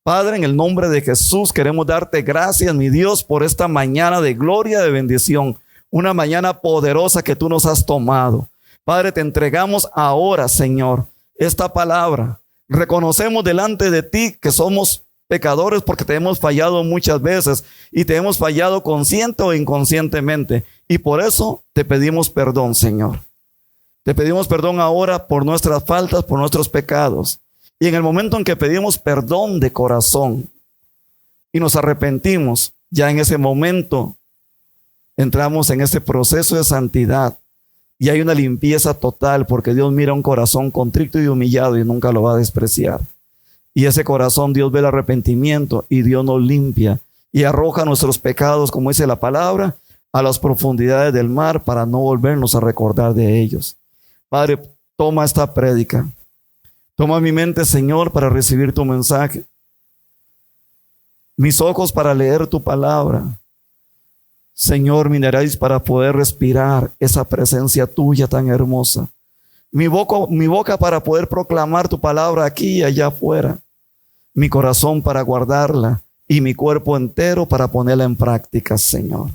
Padre, en el nombre de Jesús queremos darte gracias, mi Dios, por esta mañana de gloria, de bendición, una mañana poderosa que tú nos has tomado. Padre, te entregamos ahora, Señor, esta palabra. Reconocemos delante de ti que somos pecadores porque te hemos fallado muchas veces y te hemos fallado consciente o inconscientemente. Y por eso te pedimos perdón, Señor. Te pedimos perdón ahora por nuestras faltas, por nuestros pecados. Y en el momento en que pedimos perdón de corazón y nos arrepentimos, ya en ese momento entramos en ese proceso de santidad y hay una limpieza total, porque Dios mira un corazón contrito y humillado y nunca lo va a despreciar. Y ese corazón, Dios ve el arrepentimiento y Dios nos limpia y arroja nuestros pecados, como dice la palabra, a las profundidades del mar para no volvernos a recordar de ellos. Padre, toma esta prédica. Toma mi mente, Señor, para recibir tu mensaje. Mis ojos para leer tu palabra. Señor, mi nariz para poder respirar esa presencia tuya tan hermosa. Mi boca para poder proclamar tu palabra aquí y allá afuera. Mi corazón para guardarla y mi cuerpo entero para ponerla en práctica, Señor.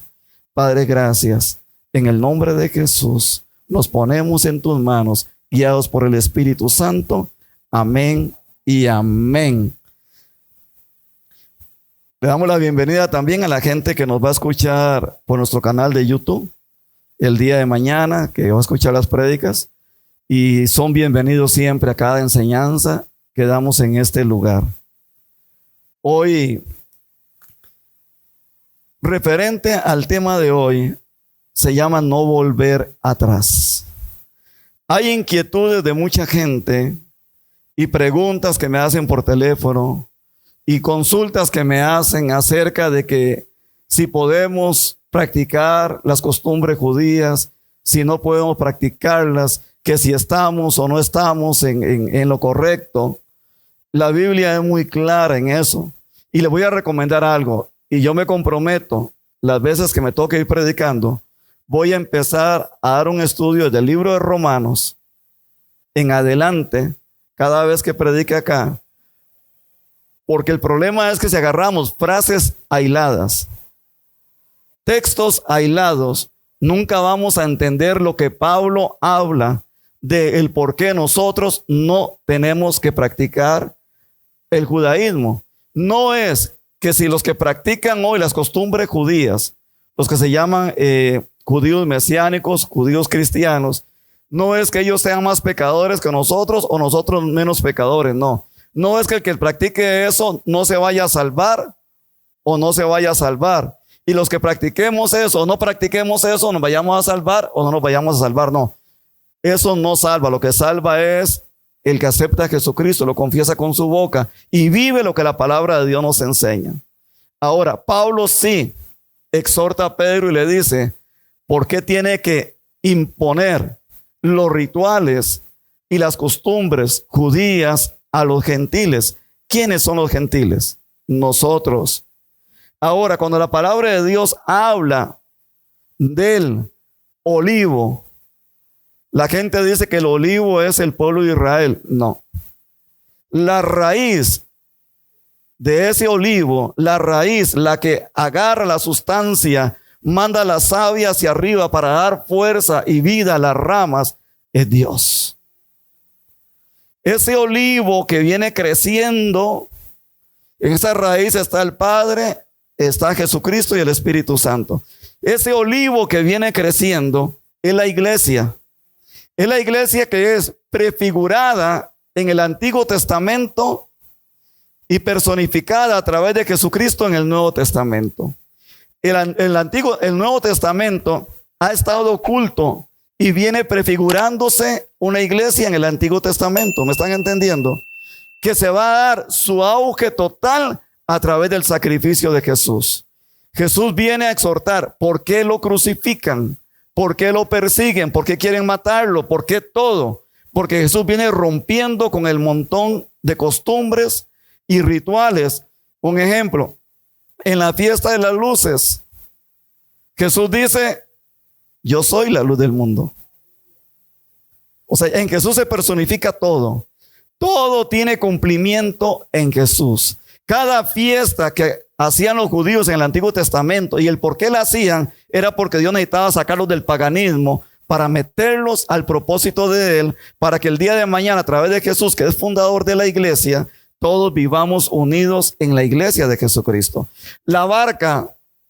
Padre, gracias. En el nombre de Jesús nos ponemos en tus manos, guiados por el Espíritu Santo. Amén y amén. Le damos la bienvenida también a la gente que nos va a escuchar por nuestro canal de YouTube el día de mañana, que va a escuchar las prédicas, y son bienvenidos siempre a cada enseñanza que damos en este lugar. Hoy, referente al tema de hoy, se llama no volver atrás. Hay inquietudes de mucha gente y preguntas que me hacen por teléfono y consultas que me hacen acerca de que si podemos practicar las costumbres judías, si no podemos practicarlas, que si estamos o no estamos en lo correcto. La Biblia es muy clara en eso. Y le voy a recomendar algo, y yo me comprometo, las veces que me toque ir predicando, voy a empezar a dar un estudio del libro de Romanos en adelante, cada vez que predique acá, porque el problema es que si agarramos frases aisladas, textos aislados, nunca vamos a entender lo que Pablo habla de el por qué nosotros no tenemos que practicar el judaísmo. No es que si los que practican hoy las costumbres judías, los que se llaman judíos mesiánicos, judíos cristianos, no es que ellos sean más pecadores que nosotros o nosotros menos pecadores, no. No es que el que practique eso no se vaya a salvar o no se vaya a salvar. Y los que practiquemos eso o no practiquemos eso, nos vayamos a salvar o no nos vayamos a salvar, no. Eso no salva. Lo que salva es el que acepta a Jesucristo, lo confiesa con su boca y vive lo que la palabra de Dios nos enseña. Ahora, Pablo sí exhorta a Pedro y le dice, ¿por qué tiene que imponer los rituales y las costumbres judías a los gentiles? ¿Quiénes son los gentiles? Nosotros. Ahora, cuando la palabra de Dios habla del olivo, la gente dice que el olivo es el pueblo de Israel. No. La raíz de ese olivo, la raíz, la que agarra la sustancia, manda la savia hacia arriba para dar fuerza y vida a las ramas, es Dios. Ese olivo que viene creciendo, en esa raíz está el Padre, está Jesucristo y el Espíritu Santo. Ese olivo que viene creciendo es la iglesia. Es la iglesia que es prefigurada en el Antiguo Testamento y personificada a través de Jesucristo en el Nuevo Testamento. El Nuevo Testamento ha estado oculto y viene prefigurándose una iglesia en el Antiguo Testamento. ¿Me están entendiendo? Que se va a dar su auge total a través del sacrificio de Jesús. Jesús viene a exhortar. ¿Por qué lo crucifican? ¿Por qué lo persiguen? ¿Por qué quieren matarlo? ¿Por qué todo? Porque Jesús viene rompiendo con el montón de costumbres y rituales. Un ejemplo, en la fiesta de las luces, Jesús dice: yo soy la luz del mundo. O sea, en Jesús se personifica todo. Todo tiene cumplimiento en Jesús. Cada fiesta que hacían los judíos en el Antiguo Testamento, y el por qué la hacían, era porque Dios necesitaba sacarlos del paganismo para meterlos al propósito de Él, para que el día de mañana, a través de Jesús, que es fundador de la iglesia, todos vivamos unidos en la iglesia de Jesucristo. La barca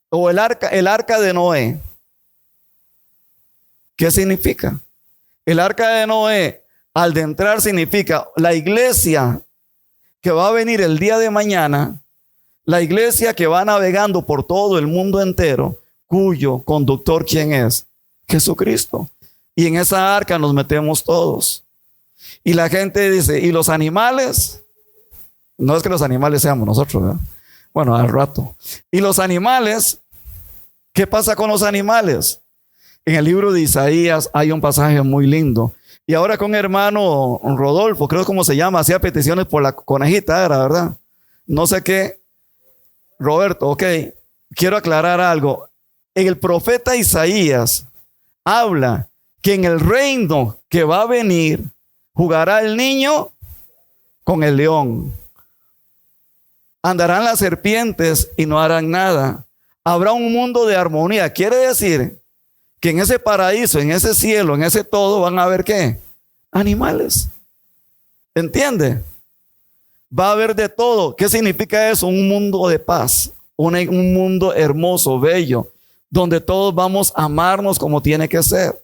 o el arca de Noé, ¿qué significa? El arca de Noé, al de entrar, significa la iglesia que va a venir el día de mañana, la iglesia que va navegando por todo el mundo entero, cuyo conductor, ¿quién es? Jesucristo. Y en esa arca nos metemos todos. Y la gente dice: ¿y los animales? No es que los animales seamos nosotros, ¿verdad? Bueno, al rato. ¿Y los animales? ¿Qué pasa con los animales? En el libro de Isaías hay un pasaje muy lindo. Y ahora con hermano Rodolfo, creo como se llama, hacía peticiones por la conejita, era, ¿verdad? No sé qué. Roberto, ok, quiero aclarar algo. El profeta Isaías habla que en el reino que va a venir jugará el niño con el león. Andarán las serpientes y no harán nada. Habrá un mundo de armonía. Quiere decir que en ese paraíso, en ese cielo, en ese todo, van a haber ¿qué? Animales. ¿Entiende? Va a haber de todo. ¿Qué significa eso? Un mundo de paz, un mundo hermoso, bello, donde todos vamos a amarnos como tiene que ser.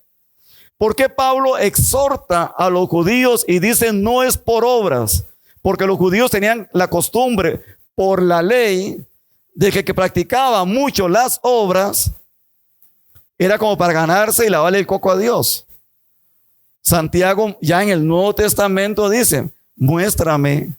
¿Por qué Pablo exhorta a los judíos y dice no es por obras? Porque los judíos tenían la costumbre por la ley de que practicaba mucho las obras, era como para ganarse y lavarle el coco a Dios. Santiago ya en el Nuevo Testamento dice: muéstrame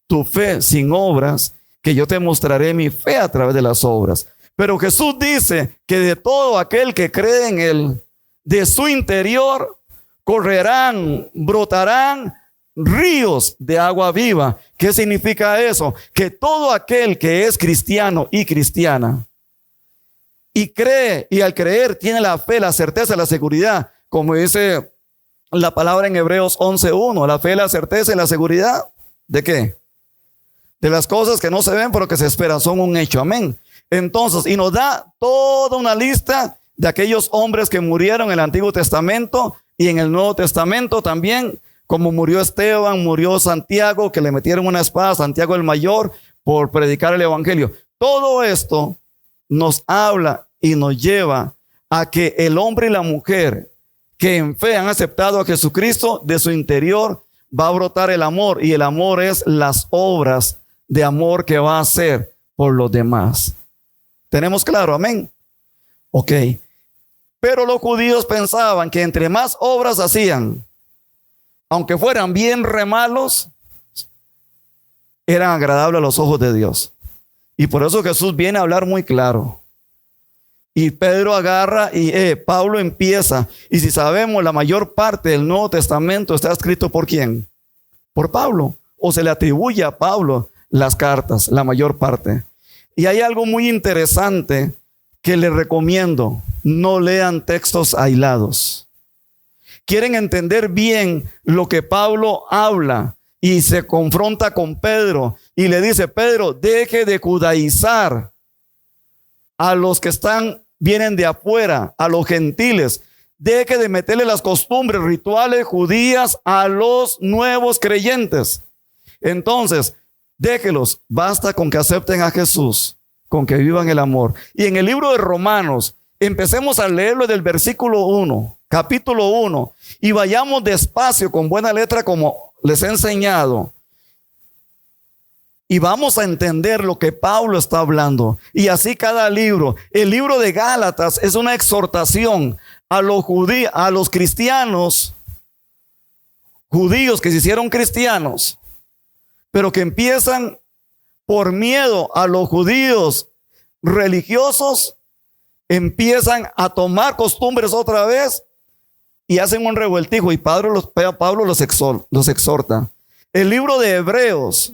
tu fe sin obras, que yo te mostraré mi fe a través de las obras. Pero Jesús dice que de todo aquel que cree en Él, de su interior correrán, brotarán ríos de agua viva. ¿Qué significa eso? Que todo aquel que es cristiano y cristiana y cree, y al creer tiene la fe, la certeza, la seguridad, como dice la palabra en Hebreos 11:1, la fe, la certeza y la seguridad, ¿de qué? De las cosas que no se ven pero que se esperan, son un hecho, amén. Entonces, y nos da toda una lista de aquellos hombres que murieron en el Antiguo Testamento y en el Nuevo Testamento también, como murió Esteban, murió Santiago, que le metieron una espada, Santiago el Mayor, por predicar el Evangelio. Todo esto nos habla y nos lleva a que el hombre y la mujer que en fe han aceptado a Jesucristo, de su interior va a brotar el amor, y el amor es las obras de amor que va a hacer por los demás. ¿Tenemos claro? Amén. Ok. Pero los judíos pensaban que entre más obras hacían, aunque fueran bien re malos, eran agradables a los ojos de Dios. Y por eso Jesús viene a hablar muy claro. Y Pedro agarra y Pablo empieza. Y si sabemos, la mayor parte del Nuevo Testamento está escrito ¿por quién? Por Pablo. O se le atribuye a Pablo las cartas, la mayor parte. Y hay algo muy interesante que les recomiendo: no lean textos aislados. Quieren entender bien lo que Pablo habla y se confronta con Pedro y le dice: Pedro, deje de judaizar a los que vienen de afuera, a los gentiles. Deje de meterle las costumbres rituales judías a los nuevos creyentes. Entonces, déjelos, basta con que acepten a Jesús, con que vivan el amor. Y en el libro de Romanos, empecemos a leerlo del versículo 1, capítulo 1, y vayamos despacio, con buena letra, como les he enseñado. Y vamos a entender lo que Pablo está hablando. Y así cada libro. El libro de Gálatas es una exhortación a los judíos, a los cristianos, judíos que se hicieron cristianos, pero que empiezan por miedo a los judíos religiosos, empiezan a tomar costumbres otra vez y hacen un revueltijo. Y Pablo los exhorta. El libro de Hebreos,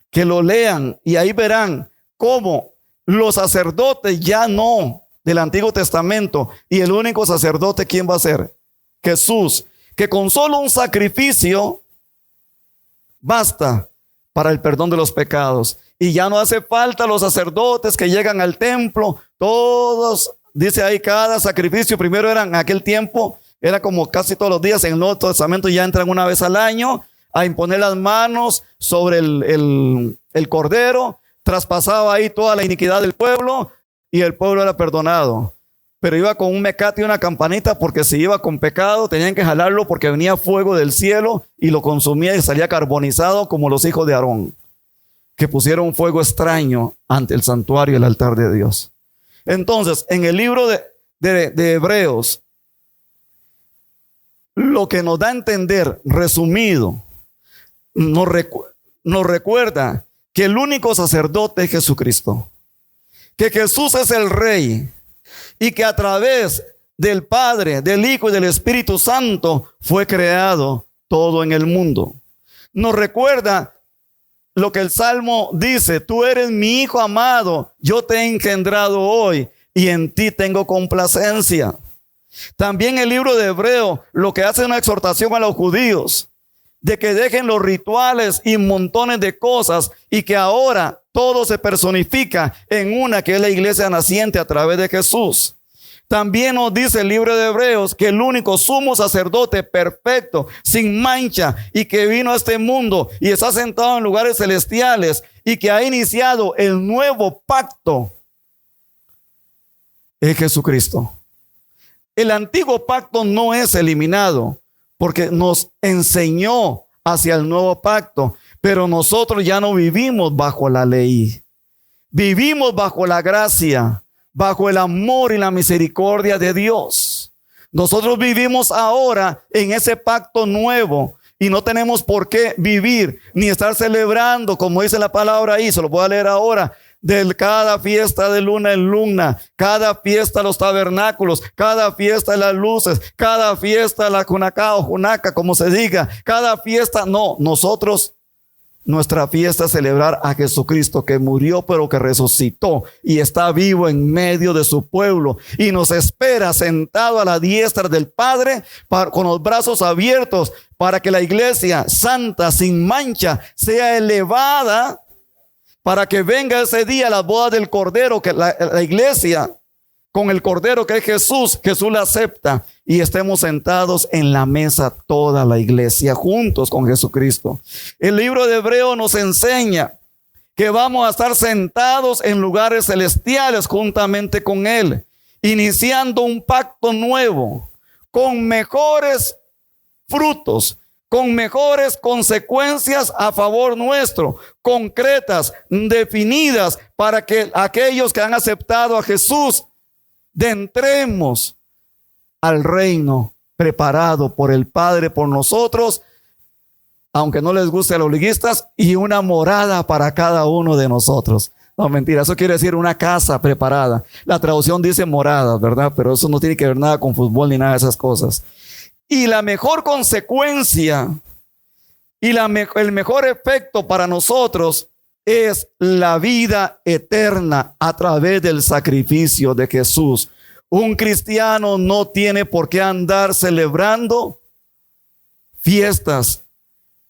que lo lean y ahí verán cómo los sacerdotes ya no del Antiguo Testamento, y el único sacerdote, ¿quién va a ser? Jesús, que con solo un sacrificio basta para el perdón de los pecados. Y ya no hace falta los sacerdotes que llegan al templo, todos, dice ahí, cada sacrificio, primero eran en aquel tiempo, era como casi todos los días. En el Nuevo Testamento ya entran una vez al año a imponer las manos sobre el cordero, traspasaba ahí toda la iniquidad del pueblo y el pueblo era perdonado. Pero iba con un mecate y una campanita, porque si iba con pecado tenían que jalarlo, porque venía fuego del cielo y lo consumía y salía carbonizado, como los hijos de Aarón, que pusieron fuego extraño ante el santuario y el altar de Dios. Entonces, en el libro de Hebreos, lo que nos da a entender, resumido, nos recuerda que el único sacerdote es Jesucristo, que Jesús es el Rey y que a través del Padre, del Hijo y del Espíritu Santo fue creado todo en el mundo. Nos recuerda lo que el Salmo dice: tú eres mi Hijo amado, yo te he engendrado hoy y en ti tengo complacencia. También el libro de Hebreo lo que hace una exhortación a los judíos de que dejen los rituales y montones de cosas, y que ahora todo se personifica en una, que es la iglesia naciente a través de Jesús. También nos dice el libro de Hebreos que el único sumo sacerdote perfecto, sin mancha, y que vino a este mundo y está sentado en lugares celestiales y que ha iniciado el nuevo pacto, es Jesucristo. El antiguo pacto no es eliminado, porque nos enseñó hacia el nuevo pacto, pero nosotros ya no vivimos bajo la ley. Vivimos bajo la gracia, bajo el amor y la misericordia de Dios. Nosotros vivimos ahora en ese pacto nuevo y no tenemos por qué vivir ni estar celebrando, como dice la palabra ahí, se lo voy a leer ahora, de cada fiesta de luna en luna, cada fiesta de los tabernáculos, cada fiesta de las luces, cada fiesta de la Junacá o Junaca, como se diga, cada fiesta. No, nosotros, nuestra fiesta es celebrar a Jesucristo, que murió pero que resucitó y está vivo en medio de su pueblo y nos espera sentado a la diestra del Padre con los brazos abiertos, para que la iglesia santa, sin mancha, sea elevada, para que venga ese día la boda del Cordero, que la iglesia con el Cordero, que es Jesús, Jesús la acepta y estemos sentados en la mesa toda la iglesia juntos con Jesucristo. El libro de Hebreo nos enseña que vamos a estar sentados en lugares celestiales juntamente con Él, iniciando un pacto nuevo, con mejores frutos, con mejores consecuencias a favor nuestro, concretas, definidas, para que aquellos que han aceptado a Jesús entremos al reino preparado por el Padre por nosotros, aunque no les guste a los liguistas, y una morada para cada uno de nosotros. No, mentira, eso quiere decir una casa preparada. La traducción dice morada, ¿verdad? Pero eso no tiene que ver nada con fútbol ni nada de esas cosas. Y la mejor consecuencia y el mejor efecto para nosotros es la vida eterna a través del sacrificio de Jesús. Un cristiano no tiene por qué andar celebrando fiestas,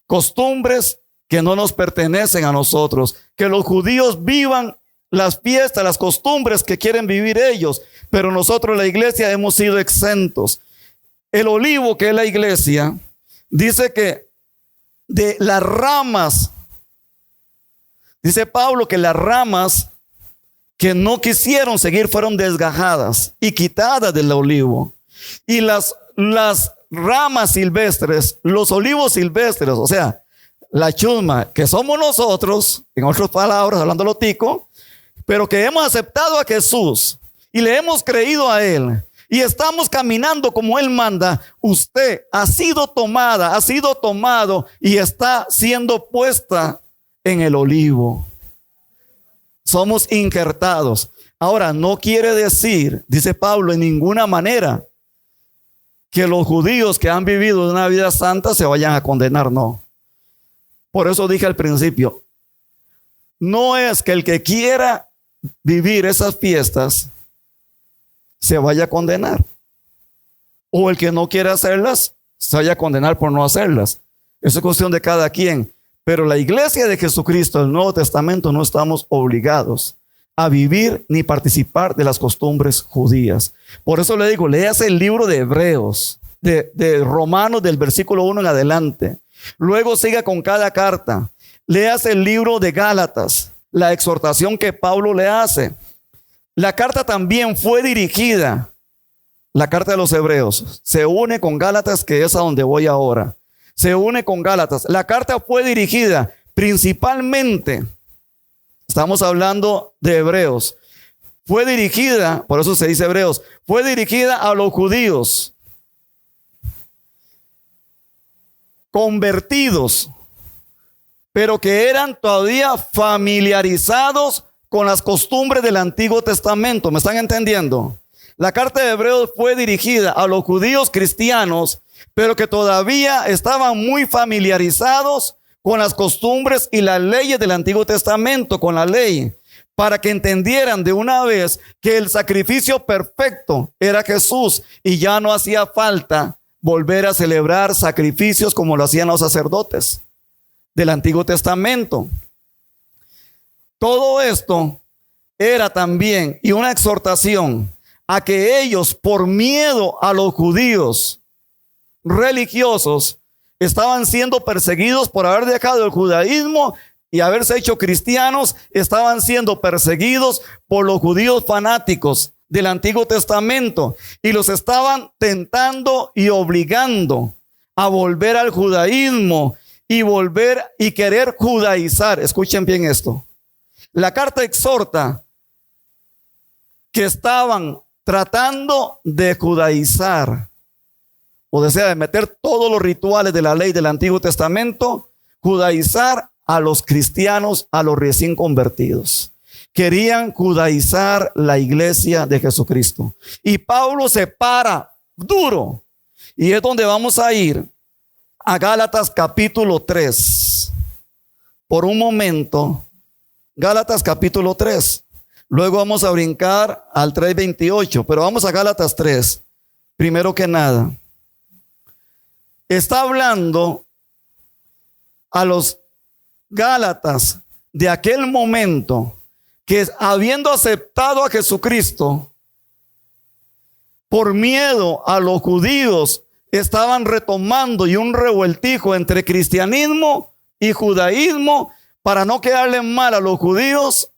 costumbres que no nos pertenecen a nosotros. Que los judíos vivan las fiestas, las costumbres que quieren vivir ellos, pero nosotros, la iglesia, hemos sido exentos. El olivo, que es la iglesia, dice que de las ramas, dice Pablo que las ramas que no quisieron seguir fueron desgajadas y quitadas del olivo. Y las ramas silvestres, los olivos silvestres, o sea, la chusma, que somos nosotros, en otras palabras, hablando lo tico, pero que hemos aceptado a Jesús y le hemos creído a Él y estamos caminando como Él manda, usted ha sido tomada, ha sido tomado y está siendo puesta en el olivo. Somos injertados. Ahora, no quiere decir, dice Pablo, en ninguna manera que los judíos que han vivido una vida santa se vayan a condenar, no. Por eso dije al principio, no es que el que quiera vivir esas fiestas se vaya a condenar, o el que no quiera hacerlas se vaya a condenar por no hacerlas. Eso es cuestión de cada quien. Pero la iglesia de Jesucristo, el Nuevo Testamento, no estamos obligados a vivir ni participar de las costumbres judías. Por eso le digo, léase el libro de Hebreos, de Romanos, del versículo 1 en adelante. Luego siga con cada carta. Léase el libro de Gálatas, la exhortación que Pablo le hace. La carta también fue dirigida, la carta de los Hebreos, se une con Gálatas, que es a donde voy ahora. Se une con Gálatas. La carta fue dirigida principalmente, estamos hablando de Hebreos, fue dirigida, por eso se dice Hebreos, fue dirigida a los judíos convertidos, pero que eran todavía familiarizados con las costumbres del Antiguo Testamento. ¿Me están entendiendo? La carta de Hebreos fue dirigida a los judíos cristianos, pero que todavía estaban muy familiarizados con las costumbres y las leyes del Antiguo Testamento, con la ley, para que entendieran de una vez que el sacrificio perfecto era Jesús y ya no hacía falta volver a celebrar sacrificios como lo hacían los sacerdotes del Antiguo Testamento. Todo esto era también y una exhortación a que ellos, por miedo a los judíos religiosos, estaban siendo perseguidos por haber dejado el judaísmo y haberse hecho cristianos. Estaban siendo perseguidos por los judíos fanáticos del Antiguo Testamento y los estaban tentando y obligando a volver al judaísmo y volver y querer judaizar. Escuchen bien esto. La carta exhorta que estaban tratando de judaizar, o sea, de meter todos los rituales de la ley del Antiguo Testamento, judaizar a los cristianos, a los recién convertidos. Querían judaizar la iglesia de Jesucristo. Y Pablo se para duro. Y es donde vamos a ir a Gálatas capítulo 3. Por un momento, Gálatas capítulo 3. Luego vamos a brincar al 3:28, pero vamos a Gálatas 3. Primero que nada, está hablando a los Gálatas de aquel momento que, habiendo aceptado a Jesucristo, por miedo a los judíos, estaban retomando y un revueltijo entre cristianismo y judaísmo para no quedarle mal a los judíos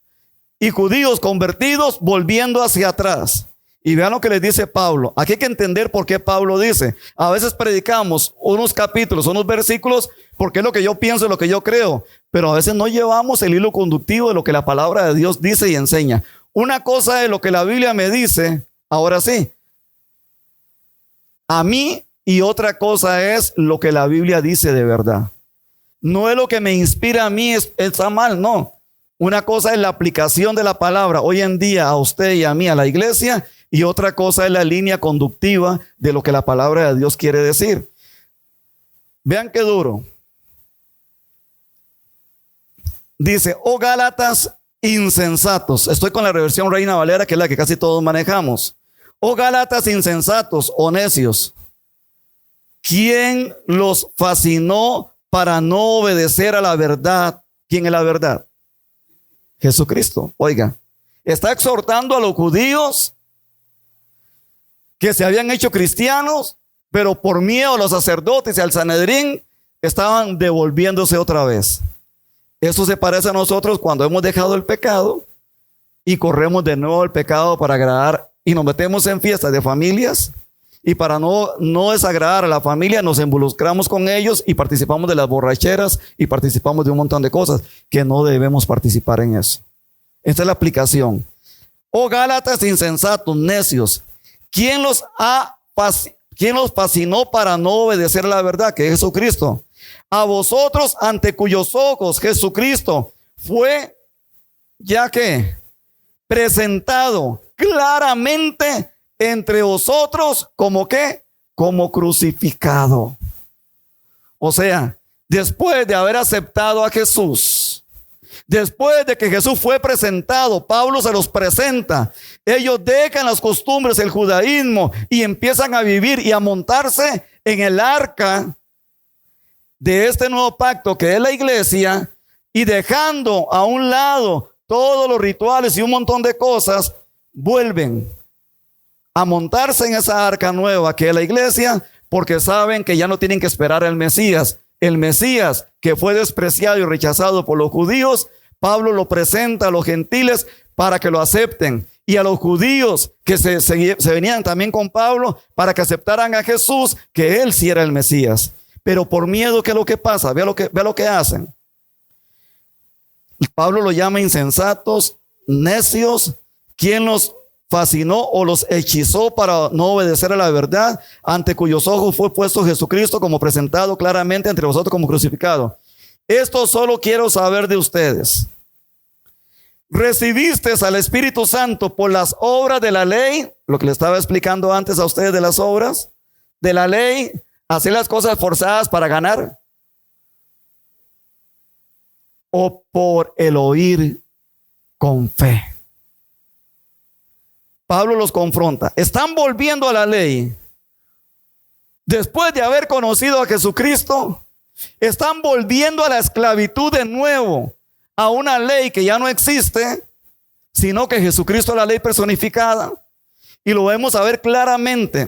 y judíos convertidos volviendo hacia atrás. Y vean lo que les dice Pablo. Aquí hay que entender por qué Pablo dice. A veces predicamos unos capítulos, unos versículos, porque es lo que yo pienso, lo que yo creo. Pero a veces no llevamos el hilo conductivo de lo que la palabra de Dios dice y enseña. Una cosa es lo que la Biblia me dice, ahora sí, a mí, y otra cosa es lo que la Biblia dice de verdad. No es lo que me inspira a mí, está mal, no. Una cosa es la aplicación de la palabra hoy en día a usted y a mí, a la iglesia, y otra cosa es la línea conductiva de lo que la palabra de Dios quiere decir. Vean qué duro. Dice, oh Gálatas insensatos. Estoy con la reversión Reina Valera, que es la que casi todos manejamos. Oh Gálatas insensatos o necios, ¿quién los fascinó para no obedecer a la verdad? ¿Quién es la verdad? Jesucristo. Oiga, está exhortando a los judíos que se habían hecho cristianos, pero por miedo a los sacerdotes y al Sanedrín estaban devolviéndose otra vez. Eso se parece a nosotros cuando hemos dejado el pecado y corremos de nuevo el pecado para agradar y nos metemos en fiestas de familias Y para no desagradar a la familia, nos involucramos con ellos y participamos de las borracheras y participamos de un montón de cosas que no debemos participar en eso. Esta es la aplicación. Oh Gálatas insensatos, necios, ¿quién los fascinó para no obedecer la verdad, que es Jesucristo? A vosotros, ante cuyos ojos Jesucristo fue, ya que presentado claramente entre vosotros, ¿como qué? Como crucificado. O sea, después de haber aceptado a Jesús, después de que Jesús fue presentado, Pablo se los presenta. Ellos dejan las costumbres, el judaísmo, y empiezan a vivir y a montarse en el arca de este nuevo pacto que es la iglesia, y dejando a un lado todos los rituales y un montón de cosas, vuelven a montarse en esa arca nueva que es la iglesia, porque saben que ya no tienen que esperar al Mesías. El Mesías que fue despreciado y rechazado por los judíos, Pablo lo presenta a los gentiles para que lo acepten, y a los judíos que se venían también con Pablo para que aceptaran a Jesús, que él sí era el Mesías. Pero por miedo, ¿qué es lo que pasa? Vea lo que hacen. Pablo lo llama insensatos, necios. ¿Quién los fascinó o los hechizó para no obedecer a la verdad, ante cuyos ojos fue puesto Jesucristo como presentado claramente entre vosotros como crucificado? Esto solo quiero saber de ustedes. ¿Recibisteis al Espíritu Santo por las obras de la ley? Lo que le estaba explicando antes a ustedes de las obras de la ley, hacer las cosas forzadas para ganar, o por el oír con fe. Pablo los confronta. Están volviendo a la ley. Después de haber conocido a Jesucristo, están volviendo a la esclavitud de nuevo, a una ley que ya no existe, sino que Jesucristo es la ley personificada. Y lo vemos a ver claramente.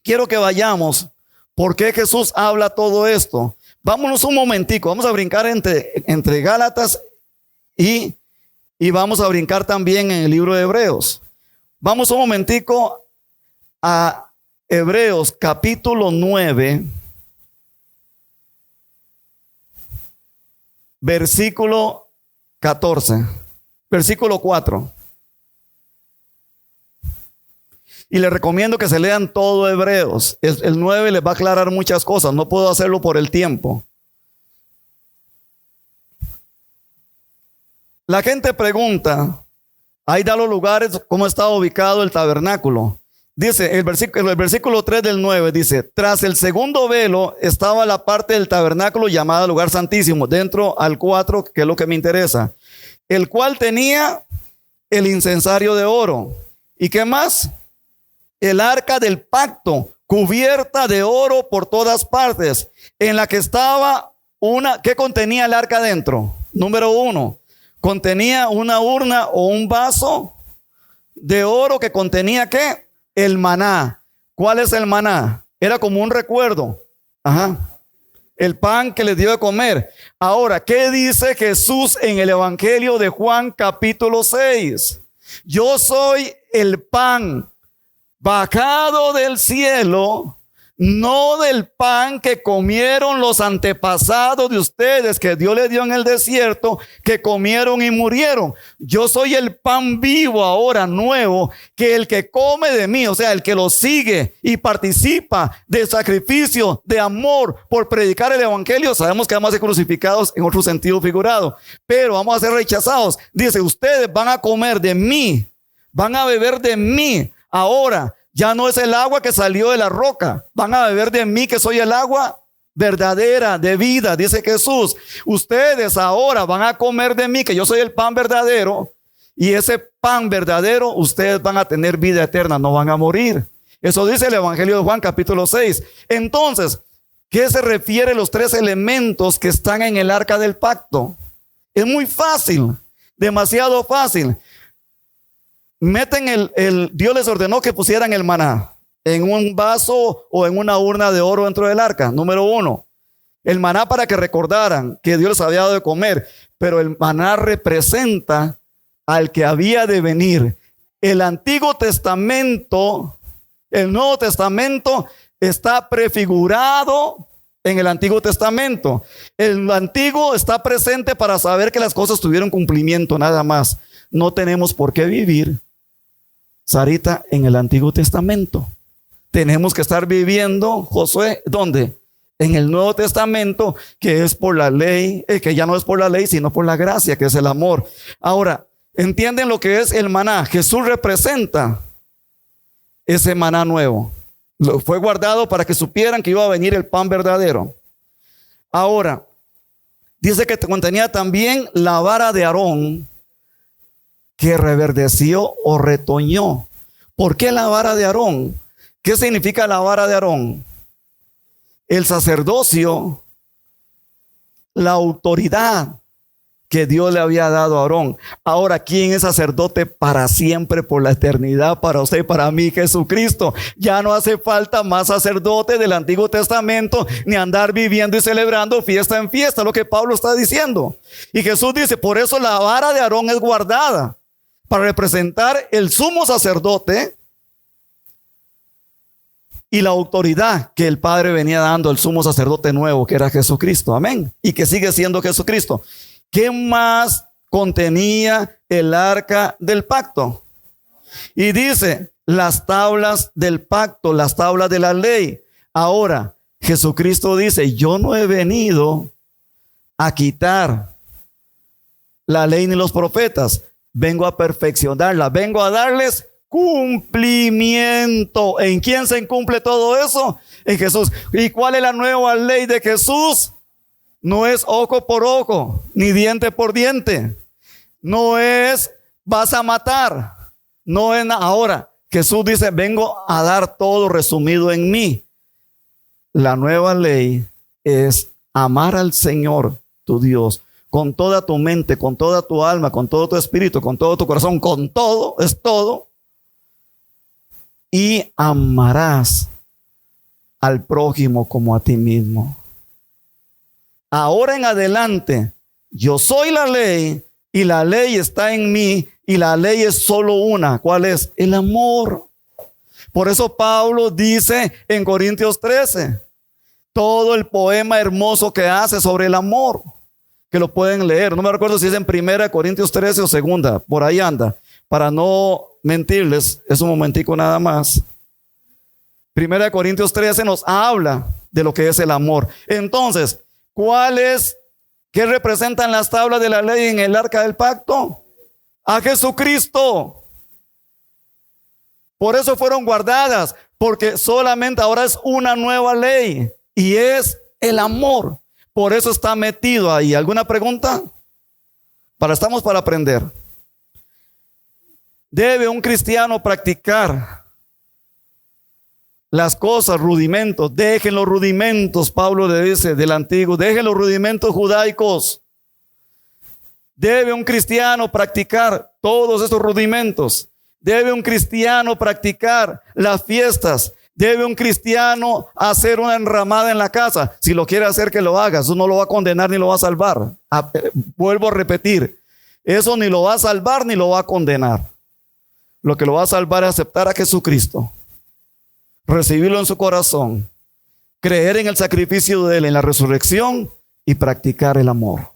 Quiero que vayamos. ¿Por qué Jesús habla todo esto? Vámonos un momentico. Vamos a brincar entre Gálatas y vamos a brincar también en el libro de Hebreos. Vamos un momentico a Hebreos capítulo 9, versículo 14, versículo 4. Y les recomiendo que se lean todo Hebreos. El 9 les va a aclarar muchas cosas. No puedo hacerlo por el tiempo. La gente pregunta, ahí da los lugares, cómo está ubicado el tabernáculo. Dice, el versículo 3 del 9 dice, tras el segundo velo estaba la parte del tabernáculo llamada lugar santísimo, dentro al 4, que es lo que me interesa, el cual tenía el incensario de oro. ¿Y qué más? El arca del pacto, cubierta de oro por todas partes, en la que estaba ¿qué contenía el arca dentro? Número 1, contenía una urna o un vaso de oro que contenía ¿qué? El maná. ¿Cuál es el maná? Era como un recuerdo. El pan que les dio de comer. Ahora, ¿qué dice Jesús en el Evangelio de Juan capítulo 6? Yo soy el pan bajado del cielo, no del pan que comieron los antepasados de ustedes, que Dios les dio en el desierto, que comieron y murieron. Yo soy el pan vivo ahora, nuevo, que el que come de mí, o sea, el que lo sigue y participa del sacrificio de amor por predicar el evangelio, sabemos que vamos a ser crucificados en otro sentido figurado, pero vamos a ser rechazados. Dice, ustedes van a comer de mí, van a beber de mí. Ahora, ya no es el agua que salió de la roca. Van a beber de mí, que soy el agua verdadera de vida, dice Jesús. Ustedes ahora van a comer de mí, que yo soy el pan verdadero. Y ese pan verdadero, ustedes van a tener vida eterna, no van a morir. Eso dice el Evangelio de Juan capítulo 6. Entonces, ¿qué se refiere a los 3 elementos que están en el arca del pacto? Es muy fácil, demasiado fácil. Dios les ordenó que pusieran el maná en un vaso o en una urna de oro dentro del arca. Número 1, el maná para que recordaran que Dios les había dado de comer, pero el maná representa al que había de venir. El Antiguo Testamento El Nuevo Testamento está prefigurado en el Antiguo Testamento. El Antiguo está presente para saber que las cosas tuvieron cumplimiento, nada más. No tenemos por qué vivir, Sarita, en el Antiguo Testamento. Tenemos que estar viviendo, Josué, ¿dónde? En el Nuevo Testamento, que es por la ley, que ya no es por la ley, sino por la gracia, que es el amor. Ahora, ¿entienden lo que es el maná? Jesús representa ese maná nuevo. Fue guardado para que supieran que iba a venir el pan verdadero. Ahora, dice que contenía también la vara de Aarón, que reverdeció o retoñó. ¿Por qué la vara de Aarón? ¿Qué significa la vara de Aarón? El sacerdocio, la autoridad que Dios le había dado a Aarón. Ahora, ¿quién es sacerdote para siempre, por la eternidad, para usted y para mí? Jesucristo. Ya no hace falta más sacerdote del Antiguo Testamento, ni andar viviendo y celebrando fiesta en fiesta, lo que Pablo está diciendo. Y Jesús dice, por eso la vara de Aarón es guardada, para representar el sumo sacerdote y la autoridad que el Padre venía dando al sumo sacerdote nuevo, que era Jesucristo. Amén. Y que sigue siendo Jesucristo. ¿Qué más contenía el arca del pacto? Y dice, las tablas del pacto, las tablas de la ley. Ahora, Jesucristo dice, yo no he venido a quitar la ley ni los profetas. Vengo a perfeccionarla, vengo a darles cumplimiento. ¿En quién se cumple todo eso? En Jesús. ¿Y cuál es la nueva ley de Jesús? No es ojo por ojo, ni diente por diente. No es vas a matar. No es nada. Ahora, Jesús dice, vengo a dar todo resumido en mí. La nueva ley es amar al Señor, tu Dios, con toda tu mente, con toda tu alma, con todo tu espíritu, con todo tu corazón, con todo, es todo. Y amarás al prójimo como a ti mismo. Ahora en adelante, yo soy la ley y la ley está en mí y la ley es solo una. ¿Cuál es? El amor. Por eso Pablo dice en Corintios 13, todo el poema hermoso que hace sobre el amor, que lo pueden leer. No me recuerdo si es en 1 Corintios 13 o 2, por ahí anda. Para no mentirles, es un momentico nada más. 1 Corintios 13 nos habla de lo que es el amor. Entonces, ¿qué representan las tablas de la ley en el arca del pacto? A Jesucristo. Por eso fueron guardadas, porque solamente ahora es una nueva ley y es el amor. Por eso está metido ahí. ¿Alguna pregunta? Estamos para aprender. ¿Debe un cristiano practicar las cosas, rudimentos? Dejen los rudimentos, Pablo le dice del antiguo, dejen los rudimentos judaicos. ¿Debe un cristiano practicar todos esos rudimentos? ¿Debe un cristiano practicar las fiestas? ¿Debe un cristiano hacer una enramada en la casa? Si lo quiere hacer, que lo haga. Eso no lo va a condenar ni lo va a salvar. Vuelvo a repetir, eso ni lo va a salvar ni lo va a condenar. Lo que lo va a salvar es aceptar a Jesucristo, recibirlo en su corazón, creer en el sacrificio de Él, en la resurrección y practicar el amor.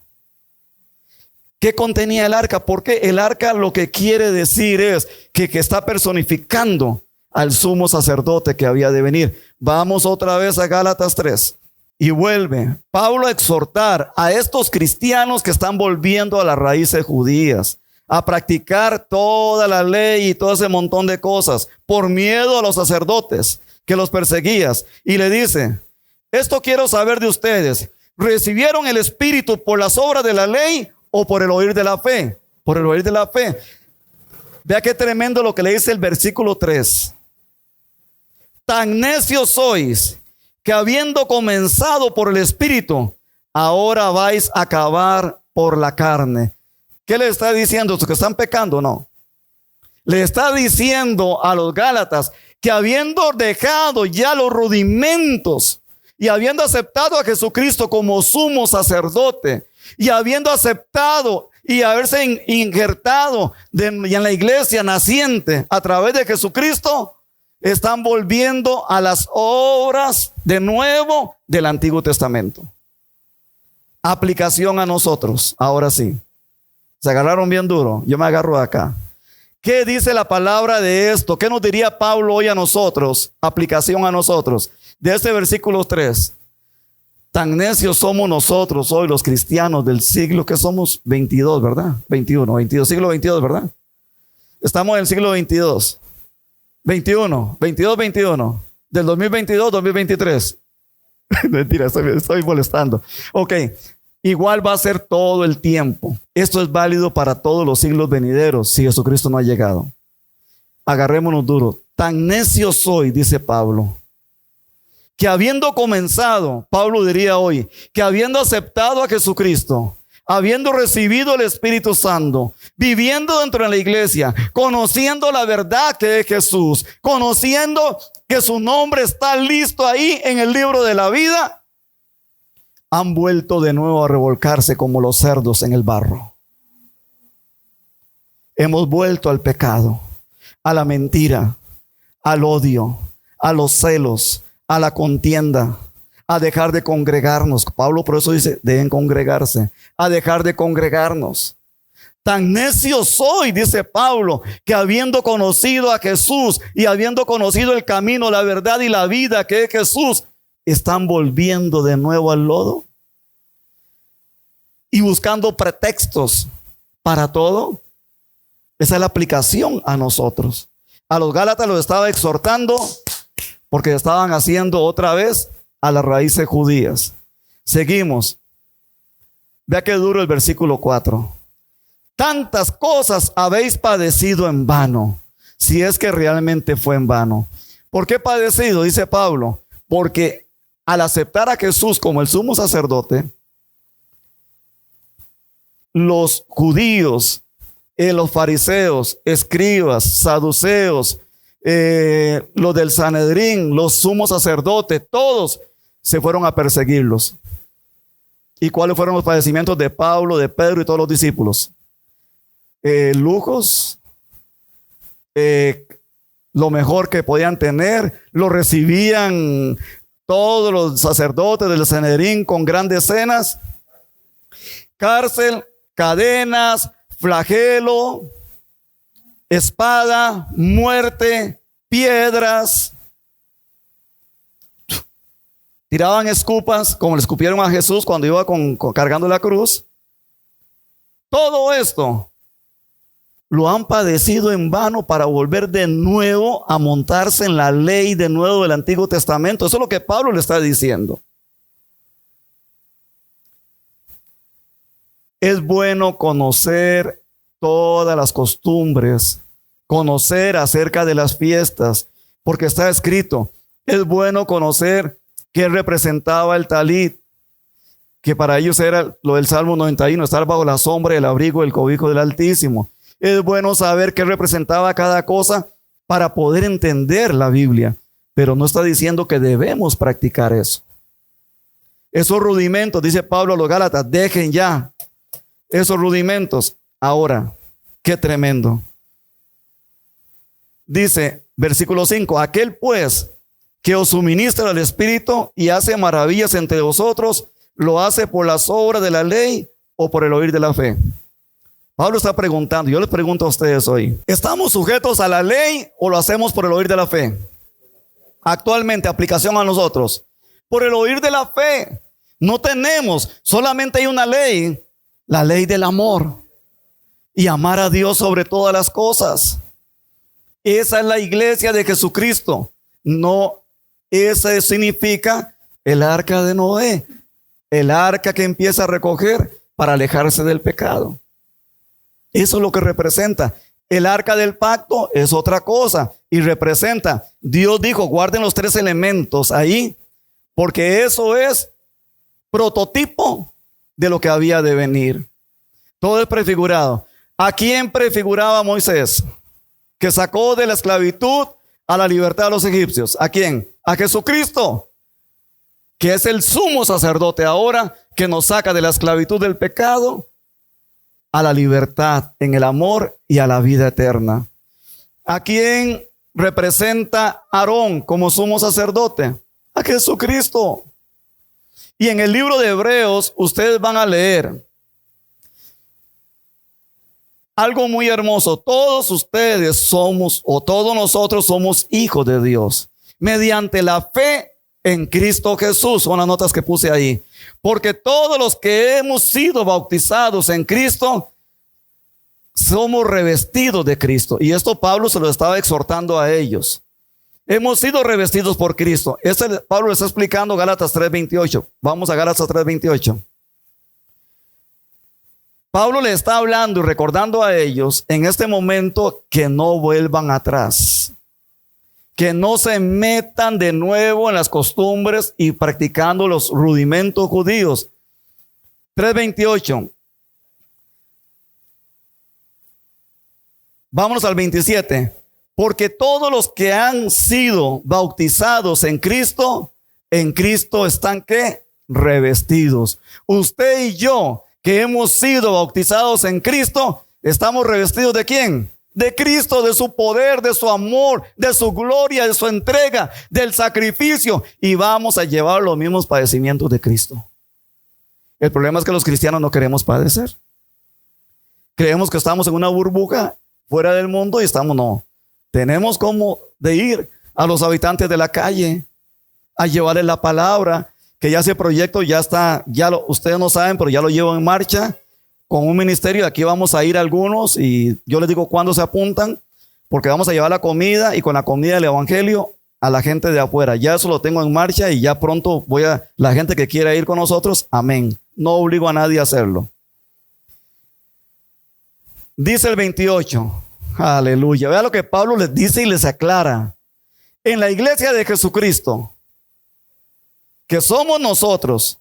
¿Qué contenía el arca? Porque el arca lo que quiere decir es que está personificando al sumo sacerdote que había de venir. Vamos otra vez a Gálatas 3. Y vuelve Pablo a exhortar a estos cristianos que están volviendo a las raíces judías, a practicar toda la ley y todo ese montón de cosas por miedo a los sacerdotes que los perseguías. Y le dice, esto quiero saber de ustedes, ¿recibieron el Espíritu por las obras de la ley o por el oír de la fe? Por el oír de la fe. Vea qué tremendo lo que le dice el versículo 3. Tan necios sois que habiendo comenzado por el Espíritu, ahora vais a acabar por la carne. ¿Qué le está diciendo? ¿Los que están pecando? No. Le está diciendo a los Gálatas que habiendo dejado ya los rudimentos y habiendo aceptado a Jesucristo como sumo sacerdote y habiendo aceptado y haberse injertado en la iglesia naciente a través de Jesucristo, Están volviendo a las obras de nuevo del Antiguo Testamento. Aplicación a nosotros. Ahora sí. Se agarraron bien duro. Yo me agarro acá. ¿Qué dice la palabra de esto? ¿Qué nos diría Pablo hoy a nosotros? Aplicación a nosotros. De este versículo 3. Tan necios somos nosotros hoy los cristianos del siglo que somos 22, ¿verdad? 22, siglo 22, ¿verdad? Estamos en el siglo 22. 21. Del 2022, 2023. Mentira, estoy molestando. Ok. Igual va a ser todo el tiempo. Esto es válido para todos los siglos venideros si Jesucristo no ha llegado. Agarrémonos duro. Tan necio soy, dice Pablo, que habiendo comenzado, Pablo diría hoy, que habiendo aceptado a Jesucristo, habiendo recibido el Espíritu Santo, viviendo dentro de la iglesia, conociendo la verdad que es Jesús, conociendo que su nombre está listo ahí en el libro de la vida, han vuelto de nuevo a revolcarse como los cerdos en el barro. Hemos vuelto al pecado, a la mentira, al odio, a los celos, a la contienda, a dejar de congregarnos. Pablo por eso dice, deben congregarse, a dejar de congregarnos. Tan necio soy, dice Pablo, que habiendo conocido a Jesús y habiendo conocido el camino, la verdad y la vida que es Jesús, están volviendo de nuevo al lodo y buscando pretextos para todo. Esa es la aplicación a nosotros. A los Gálatas los estaba exhortando porque estaban haciendo otra vez a las raíces judías. Seguimos. Vea qué duro el versículo 4. Tantas cosas habéis padecido en vano, si es que realmente fue en vano. ¿Por qué padecido? Dice Pablo, porque al aceptar a Jesús como el sumo sacerdote, los judíos, los fariseos, escribas, saduceos, los del Sanedrín, los sumos sacerdotes, todos se fueron a perseguirlos. ¿Y cuáles fueron los padecimientos de Pablo, de Pedro y todos los discípulos? Lujos, lo mejor que podían tener, lo recibían todos los sacerdotes del Sanedrín con grandes cenas, cárcel, cadenas, flagelo, espada, muerte, piedras. Tiraban escupas, como le escupieron a Jesús cuando iba cargando la cruz. Todo esto lo han padecido en vano para volver de nuevo a montarse en la ley de nuevo del Antiguo Testamento. Eso es lo que Pablo le está diciendo. Es bueno conocer todas las costumbres, conocer acerca de las fiestas, porque está escrito, es bueno conocer qué representaba el talit, que para ellos era lo del Salmo 91, estar bajo la sombra y el abrigo del cobijo del Altísimo. Es bueno saber qué representaba cada cosa para poder entender la Biblia, pero no está diciendo que debemos practicar eso. Esos rudimentos, dice Pablo a los Gálatas, dejen ya esos rudimentos. Ahora, qué tremendo. Dice, versículo 5, aquel pues que os suministra el Espíritu y hace maravillas entre vosotros, ¿lo hace por las obras de la ley o por el oír de la fe? Pablo está preguntando, yo les pregunto a ustedes hoy, ¿estamos sujetos a la ley o lo hacemos por el oír de la fe? Actualmente, aplicación a nosotros. Por el oír de la fe. No tenemos, solamente hay una ley, la ley del amor. Y amar a Dios sobre todas las cosas. Esa es la iglesia de Jesucristo. No, ese significa el arca de Noé. El arca que empieza a recoger para alejarse del pecado. Eso es lo que representa. El arca del pacto es otra cosa y representa. Dios dijo, guarden los 3 elementos ahí, porque eso es prototipo de lo que había de venir. Todo es prefigurado. ¿A quién prefiguraba Moisés? Que sacó de la esclavitud a la libertad de los egipcios. ¿A quién? A Jesucristo, que es el sumo sacerdote ahora, que nos saca de la esclavitud del pecado a la libertad en el amor y a la vida eterna. ¿A quién representa a Aarón como sumo sacerdote? A Jesucristo. Y en el libro de Hebreos ustedes van a leer algo muy hermoso. Todos ustedes somos, o todos nosotros somos hijos de Dios mediante la fe en Cristo Jesús. Son las notas que puse ahí. Porque todos los que hemos sido bautizados en Cristo somos revestidos de Cristo. Y esto Pablo se lo estaba exhortando a ellos. Hemos sido revestidos por Cristo. Pablo le está explicando Gálatas 3:28. Vamos a Gálatas 3:28. Pablo le está hablando y recordando a ellos en este momento que no vuelvan atrás, que no se metan de nuevo en las costumbres y practicando los rudimentos judíos. 3:28. Vámonos al 27. Porque todos los que han sido bautizados en Cristo están ¿qué? Revestidos. Usted y yo, que hemos sido bautizados en Cristo, estamos revestidos ¿de quién? De Cristo, de su poder, de su amor, de su gloria, de su entrega, del sacrificio. Y vamos a llevar los mismos padecimientos de Cristo. El problema es que los cristianos no queremos padecer. Creemos que estamos en una burbuja fuera del mundo y no. Tenemos como de ir a los habitantes de la calle a llevarles la palabra, que ya ese proyecto ya está, ustedes no saben, pero ya lo llevo en marcha con un ministerio. Aquí vamos a ir algunos y yo les digo cuándo se apuntan, porque vamos a llevar la comida y con la comida del evangelio a la gente de afuera. Ya eso lo tengo en marcha y ya pronto la gente que quiera ir con nosotros, amén. No obligo a nadie a hacerlo. Dice el 28. Aleluya. Vea lo que Pablo les dice y les aclara. En la iglesia de Jesucristo, que somos nosotros,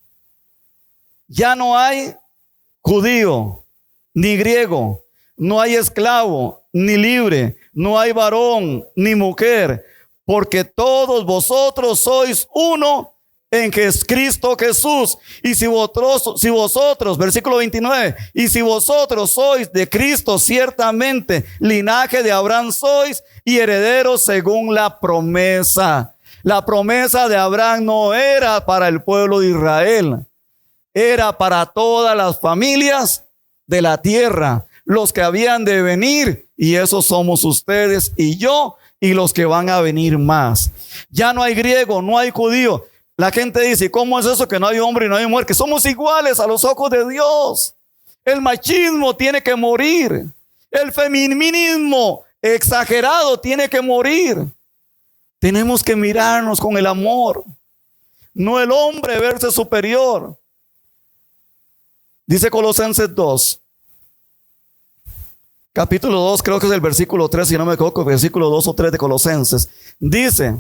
ya no hay judío ni griego, no hay esclavo ni libre, no hay varón ni mujer, porque todos vosotros sois uno en Cristo Jesús. Y si vosotros, versículo 29, y si vosotros sois de Cristo, ciertamente linaje de Abraham sois y herederos según la promesa. La promesa de Abraham no era para el pueblo de Israel, era para todas las familias de la tierra, los que habían de venir, y esos somos ustedes y yo y los que van a venir más. Ya no hay griego, no hay judío. La gente dice, ¿cómo es eso que no hay hombre y no hay mujer? Que somos iguales a los ojos de Dios. El machismo tiene que morir. El feminismo exagerado tiene que morir. Tenemos que mirarnos con el amor. No el hombre verse superior. Dice Colosenses 2. Capítulo 2, creo que es el versículo 3, si no me equivoco, versículo 2 o 3 de Colosenses. Dice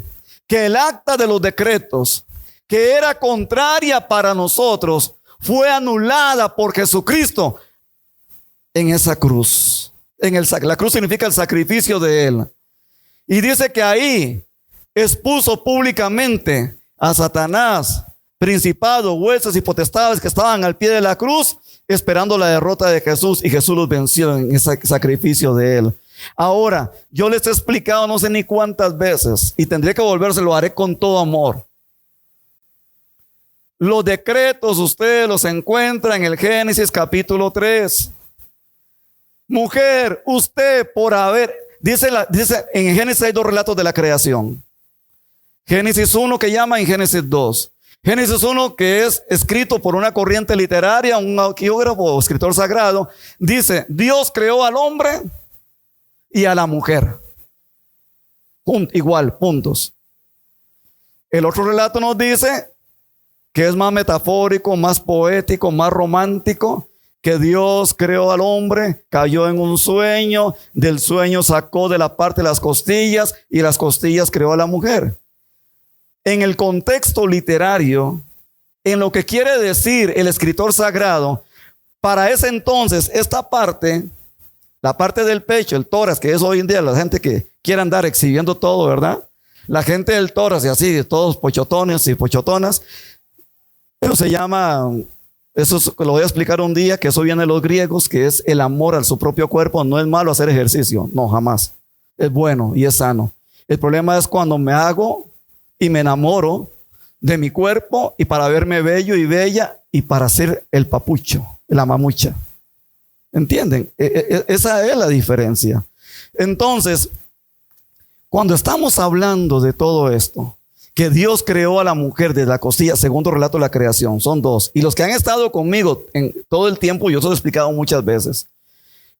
que el acta de los decretos que era contraria para nosotros, fue anulada por Jesucristo en esa cruz. La cruz significa el sacrificio de Él. Y dice que ahí expuso públicamente a Satanás, principados, huestes y potestades que estaban al pie de la cruz, esperando la derrota de Jesús, y Jesús los venció en ese sacrificio de Él. Ahora, yo les he explicado no sé ni cuántas veces, y tendré que lo haré con todo amor. Los decretos ustedes los encuentran en el Génesis capítulo 3. Mujer, usted por haber, dice en Génesis hay dos relatos de la creación. Génesis 1 que llama y Génesis 2. Génesis 1 que es escrito por una corriente literaria, un arqueógrafo o escritor sagrado, dice, Dios creó al hombre y a la mujer. Igual, puntos. El otro relato nos dice que es más metafórico, más poético, más romántico, que Dios creó al hombre, cayó en un sueño, del sueño sacó de la parte de las costillas y las costillas creó a la mujer. En el contexto literario, en lo que quiere decir el escritor sagrado, para ese entonces esta parte, la parte del pecho, el tórax, que es hoy en día la gente que quiere andar exhibiendo todo, ¿verdad? La gente del tórax y así, todos pochotones y pochotonas. Pero se llama, eso lo voy a explicar un día, que eso viene de los griegos, que es el amor a su propio cuerpo. No es malo hacer ejercicio, no, jamás. Es bueno y es sano. El problema es cuando me hago y me enamoro de mi cuerpo y para verme bello y bella y para ser el papucho, la mamucha. ¿Entienden? Esa es la diferencia. Entonces, cuando estamos hablando de todo esto, que Dios creó a la mujer desde la costilla, segundo relato de la creación, son dos. Y los que han estado conmigo en todo el tiempo, yo se lo he explicado muchas veces.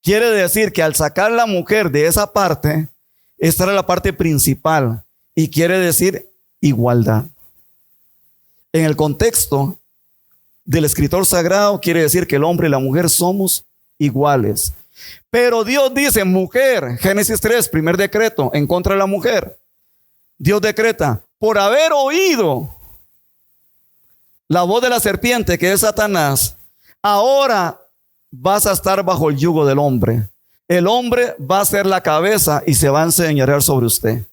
Quiere decir que al sacar la mujer de esa parte, esta era la parte principal. Y quiere decir igualdad. En el contexto del escritor sagrado, quiere decir que el hombre y la mujer somos iguales. Pero Dios dice, mujer, Génesis 3, primer decreto, en contra de la mujer. Dios decreta, por haber oído la voz de la serpiente, que es Satanás, ahora vas a estar bajo el yugo del hombre. El hombre va a ser la cabeza y se va a enseñorear sobre usted.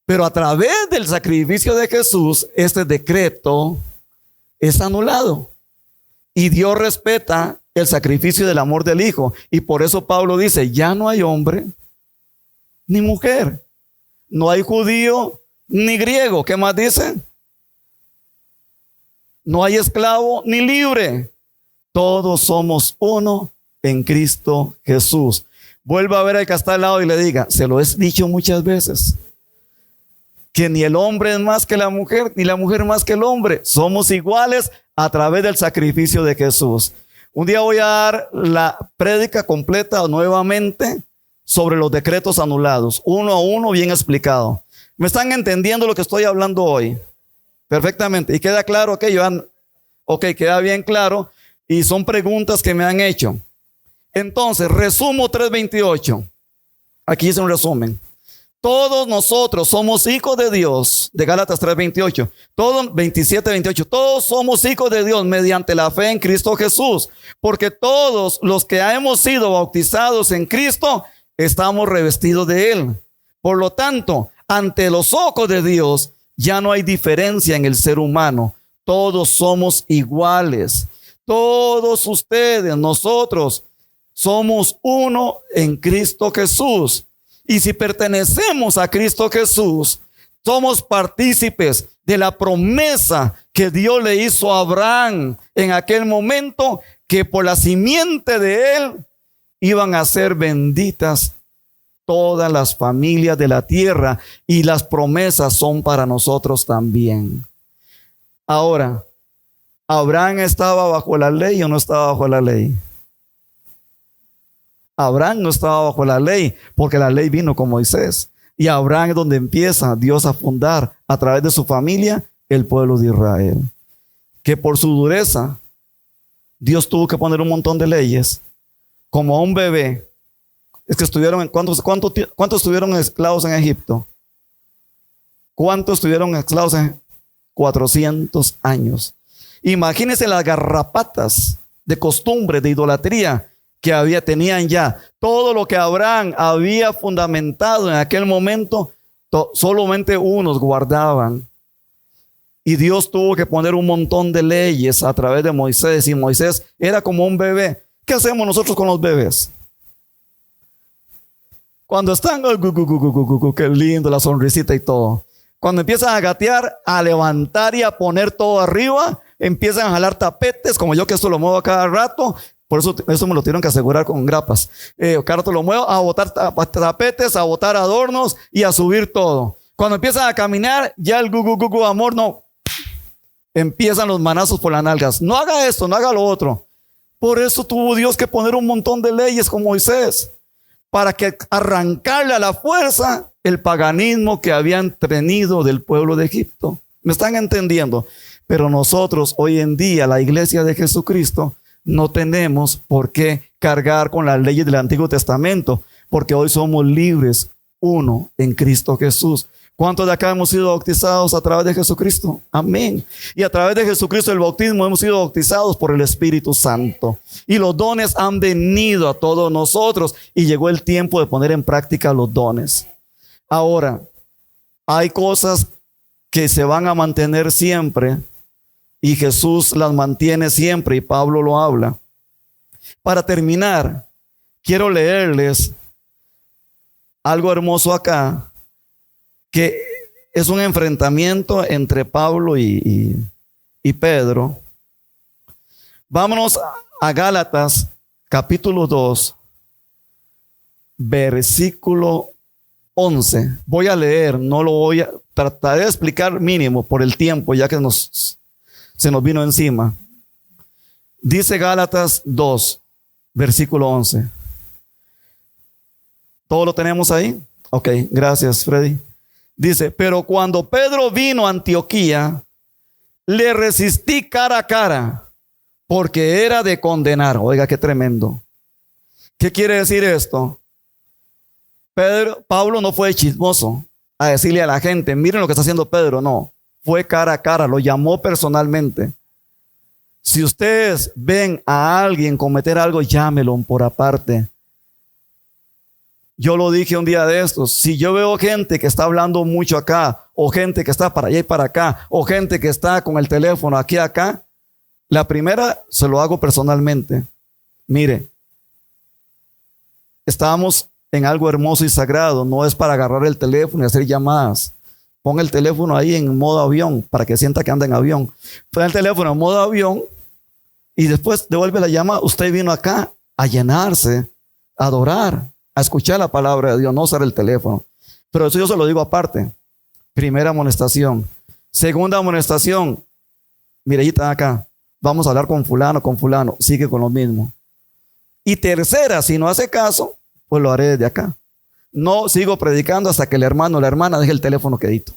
Pero a través del sacrificio de Jesús, este decreto es anulado. Y Dios respeta el sacrificio del amor del Hijo. Y por eso Pablo dice, ya no hay hombre ni mujer. No hay judío ni griego. ¿Qué más dice? No hay esclavo ni libre. Todos somos uno en Cristo Jesús. Vuelva a ver al que está al lado y le diga, se lo he dicho muchas veces, que ni el hombre es más que la mujer, ni la mujer más que el hombre. Somos iguales a través del sacrificio de Jesús. Un día voy a dar la prédica completa nuevamente sobre los decretos anulados, uno a uno, bien explicado. ¿Me están entendiendo lo que estoy hablando hoy? Perfectamente. ¿Y queda claro? Ok, queda bien claro. Y son preguntas que me han hecho. Entonces, resumo 3:28. Aquí es un resumen. Todos nosotros somos hijos de Dios, de Gálatas 3:28. Todos, 27:28. Todos somos hijos de Dios mediante la fe en Cristo Jesús. Porque todos los que hemos sido bautizados en Cristo, estamos revestidos de Él. Por lo tanto, ante los ojos de Dios, ya no hay diferencia en el ser humano. Todos somos iguales. Todos ustedes, nosotros, somos uno en Cristo Jesús. Y si pertenecemos a Cristo Jesús, somos partícipes de la promesa que Dios le hizo a Abraham en aquel momento, que por la simiente de él iban a ser benditas todas las familias de la tierra, y las promesas son para nosotros también. Ahora, ¿Abraham estaba bajo la ley o no estaba bajo la ley? Abraham no estaba bajo la ley, porque la ley vino con Moisés. Y Abraham es donde empieza Dios a fundar a través de su familia el pueblo de Israel. Que por su dureza, Dios tuvo que poner un montón de leyes. Como a un bebé. Es que estuvieron, ¿cuántos estuvieron esclavos en Egipto? ¿Cuántos estuvieron esclavos en 400 años? Imagínense las garrapatas de costumbre, de idolatría que tenían ya. Todo lo que Abraham había fundamentado en aquel momento, solamente unos guardaban. Y Dios tuvo que poner un montón de leyes a través de Moisés. Y Moisés era como un bebé. ¿Qué hacemos nosotros con los bebés? Cuando están, qué lindo, la sonrisita y todo. Cuando empiezan a gatear, a levantar y a poner todo arriba, empiezan a jalar tapetes, como yo que esto lo muevo a cada rato. Por eso me lo tienen que asegurar con grapas. Cada rato lo muevo a botar tapetes, a botar adornos y a subir todo. Cuando empiezan a caminar, ya el amor, no. Empiezan los manazos por las nalgas. No haga esto, no haga lo otro. Por eso tuvo Dios que poner un montón de leyes con Moisés, para que arrancarle a la fuerza el paganismo que habían tenido del pueblo de Egipto. ¿Me están entendiendo? Pero nosotros hoy en día, la iglesia de Jesucristo, no tenemos por qué cargar con las leyes del Antiguo Testamento, porque hoy somos libres, uno en Cristo Jesús. ¿Cuántos de acá hemos sido bautizados a través de Jesucristo? Amén. Y a través de Jesucristo, el bautismo, hemos sido bautizados por el Espíritu Santo. Y los dones han venido a todos nosotros, y llegó el tiempo de poner en práctica los dones. Ahora, hay cosas que se van a mantener siempre, y Jesús las mantiene siempre, y Pablo lo habla. Para terminar, quiero leerles algo hermoso acá, que es un enfrentamiento entre Pablo y Pedro. Vámonos a Gálatas capítulo 2, versículo 11. Voy a leer, no lo voy a tratar de explicar mínimo por el tiempo, ya que se nos vino encima. Dice Gálatas 2, versículo 11. ¿Todo lo tenemos ahí? Ok, gracias, Freddy. Dice, pero cuando Pedro vino a Antioquía, le resistí cara a cara, porque era de condenar. Oiga, qué tremendo. ¿Qué quiere decir esto? Pablo no fue chismoso a decirle a la gente, miren lo que está haciendo Pedro. No, fue cara a cara, lo llamó personalmente. Si ustedes ven a alguien cometer algo, llámelo por aparte. Yo lo dije un día de estos, si yo veo gente que está hablando mucho acá, o gente que está para allá y para acá, o gente que está con el teléfono aquí y acá, la primera se lo hago personalmente. Mire, estamos en algo hermoso y sagrado, no es para agarrar el teléfono y hacer llamadas. Pon el teléfono ahí en modo avión, para que sienta que anda en avión. Pon el teléfono en modo avión y después devuelve la llamada. Usted vino acá a llenarse, a adorar, a escuchar la palabra de Dios, no usar el teléfono. Pero eso yo se lo digo aparte. Primera amonestación. Segunda amonestación. Mire, ahí está acá. Vamos a hablar con fulano. Sigue con lo mismo. Y tercera, si no hace caso, pues lo haré desde acá. No sigo predicando hasta que el hermano o la hermana deje el teléfono quedito.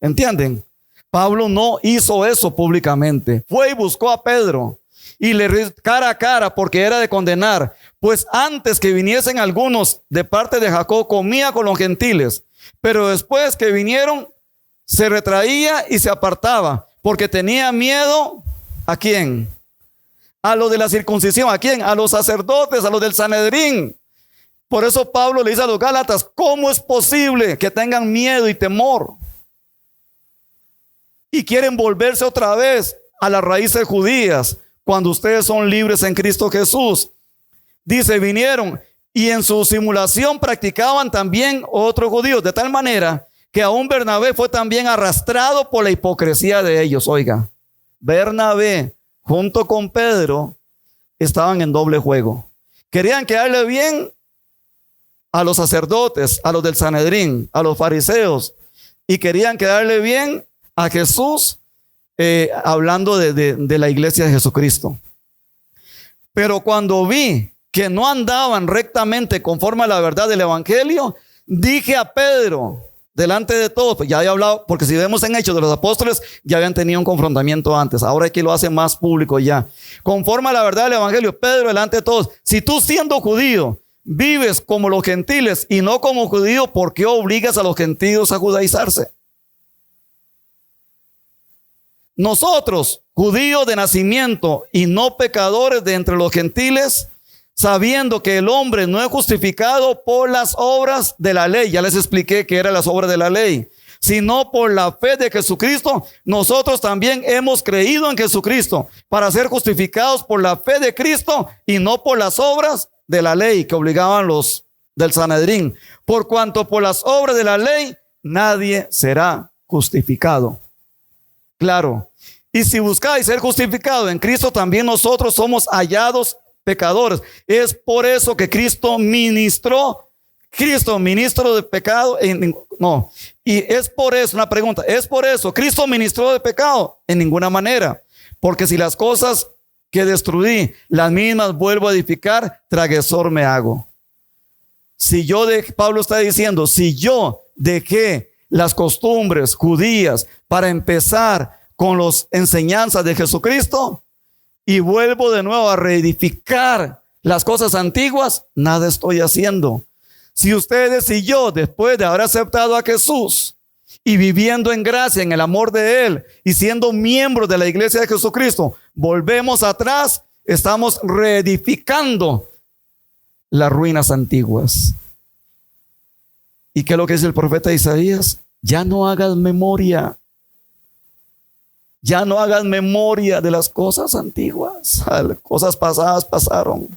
¿Entienden? Pablo no hizo eso públicamente. Fue y buscó a Pedro y le cara a cara, porque era de condenar. Pues antes que viniesen algunos de parte de Jacob, comía con los gentiles, pero después que vinieron, se retraía y se apartaba, porque tenía miedo. ¿A quién? A los de la circuncisión. ¿A quién? A los sacerdotes, a los del Sanedrín. Por eso Pablo le dice a los Gálatas, ¿cómo es posible que tengan miedo y temor? Y quieren volverse otra vez a las raíces judías, cuando ustedes son libres en Cristo Jesús. Dice, vinieron y en su simulación practicaban también otros judíos, de tal manera que aún Bernabé fue también arrastrado por la hipocresía de ellos. Oiga, Bernabé junto con Pedro estaban en doble juego. Querían quedarle bien a los sacerdotes, a los del Sanedrín, a los fariseos, y querían quedarle bien a Jesús, hablando de la iglesia de Jesucristo. Pero cuando vi que no andaban rectamente conforme a la verdad del evangelio, dije a Pedro, delante de todos, pues ya había hablado, porque si vemos en Hechos de los Apóstoles, ya habían tenido un confrontamiento antes, ahora aquí lo hace más público ya. Conforme a la verdad del evangelio, Pedro, delante de todos, si tú siendo judío, vives como los gentiles y no como judío, ¿por qué obligas a los gentiles a judaizarse? Nosotros, judíos de nacimiento y no pecadores de entre los gentiles, sabiendo que el hombre no es justificado por las obras de la ley, ya les expliqué que eran las obras de la ley, sino por la fe de Jesucristo, nosotros también hemos creído en Jesucristo para ser justificados por la fe de Cristo y no por las obras de la ley que obligaban los del Sanedrín, por cuanto por las obras de la ley nadie será justificado. Claro, y si buscáis ser justificado en Cristo, también nosotros somos hallados pecadores. Es por eso que Cristo ministro de pecado. No, y es por eso, una pregunta, es por eso Cristo ministró de pecado en ninguna manera, porque si las cosas que destruí, las mismas vuelvo a edificar, traguesor me hago. Pablo está diciendo, si yo dejé las costumbres judías para empezar con las enseñanzas de Jesucristo y vuelvo de nuevo a reedificar las cosas antiguas, nada estoy haciendo. Si ustedes y yo, después de haber aceptado a Jesús y viviendo en gracia, en el amor de Él y siendo miembros de la iglesia de Jesucristo, volvemos atrás, estamos reedificando las ruinas antiguas. ¿Y qué es lo que dice el profeta Isaías? Ya no hagas memoria. Ya no hagas memoria de las cosas antiguas. Las cosas pasadas pasaron.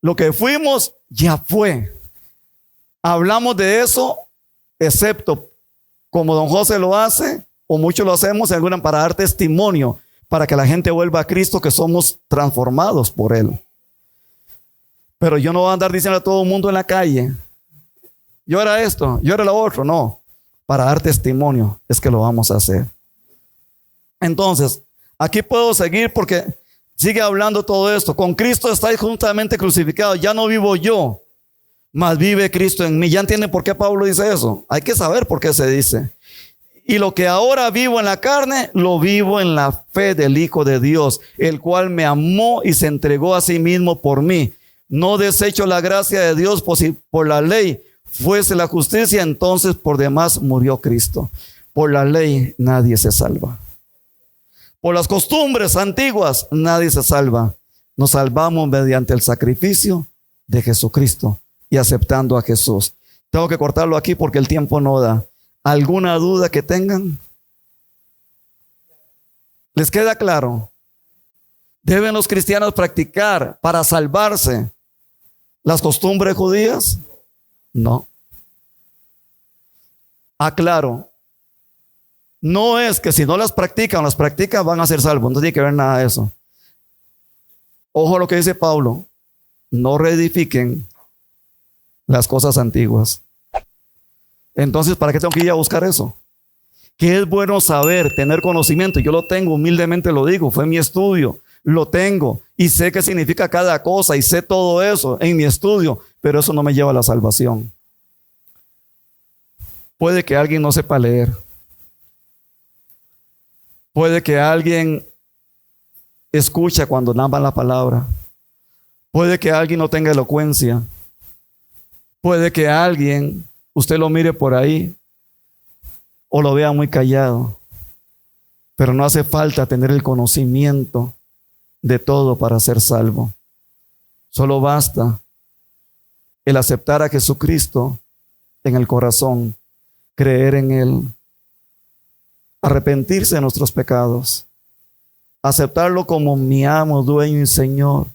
Lo que fuimos ya fue. Hablamos de eso excepto como don José lo hace, o muchos lo hacemos para dar testimonio, para que la gente vuelva a Cristo, que somos transformados por Él. Pero yo no voy a andar diciendo a todo el mundo en la calle, yo era esto, yo era lo otro. No, para dar testimonio es que lo vamos a hacer. Entonces, aquí puedo seguir porque sigue hablando todo esto. Con Cristo estáis juntamente crucificados. Ya no vivo yo, mas vive Cristo en mí. ¿Ya entienden por qué Pablo dice eso? Hay que saber por qué se dice. Y lo que ahora vivo en la carne, lo vivo en la fe del Hijo de Dios, el cual me amó y se entregó a sí mismo por mí. No desecho la gracia de Dios, pues si por la ley fuese la justicia, entonces por demás murió Cristo. Por la ley nadie se salva. Por las costumbres antiguas nadie se salva. Nos salvamos mediante el sacrificio de Jesucristo y aceptando a Jesús. Tengo que cortarlo aquí porque el tiempo no da. ¿Alguna duda que tengan? ¿Les queda claro? ¿Deben los cristianos practicar para salvarse las costumbres judías? No. Aclaro. No es que si no las practican van a ser salvos. No tiene que ver nada de eso. Ojo a lo que dice Pablo. No reedifiquen las cosas antiguas. Entonces, ¿para qué tengo que ir a buscar eso? Que es bueno saber, tener conocimiento. Yo lo tengo, humildemente lo digo. Fue mi estudio. Lo tengo. Y sé qué significa cada cosa. Y sé todo eso en mi estudio. Pero eso no me lleva a la salvación. Puede que alguien no sepa leer. Puede que alguien escucha cuando narran la palabra. Puede que alguien no tenga elocuencia. Puede que alguien, usted lo mire por ahí o lo vea muy callado. Pero no hace falta tener el conocimiento de todo para ser salvo. Solo basta el aceptar a Jesucristo en el corazón, creer en Él, arrepentirse de nuestros pecados, aceptarlo como mi amo, dueño y Señor.